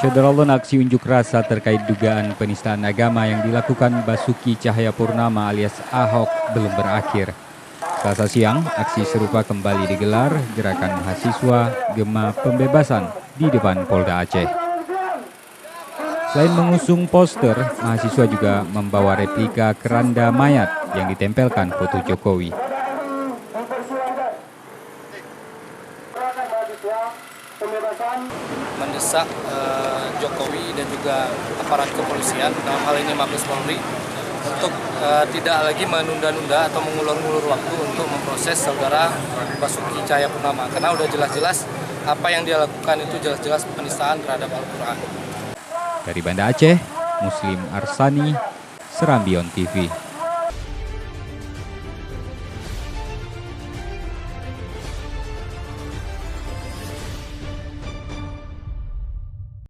Saudara, aksi unjuk rasa terkait dugaan penistaan agama yang dilakukan Basuki Cahayapurnama alias Ahok belum berakhir. Selasa siang, aksi serupa kembali digelar gerakan mahasiswa Gema Pembebasan di depan Polda Aceh. Selain mengusung poster, mahasiswa juga membawa replika keranda mayat yang ditempelkan foto Jokowi. Mendesak Jokowi dan juga aparat kepolisian, dalam hal ini Mabes Polri, untuk tidak lagi menunda-nunda atau mengulur-ulur waktu untuk memproses saudara Basuki Cahayapurnama, karena udah jelas-jelas apa yang dia lakukan itu jelas-jelas penistaan terhadap Al-Quran. Dari Banda Aceh, Muslim Arsani, Serambion TV.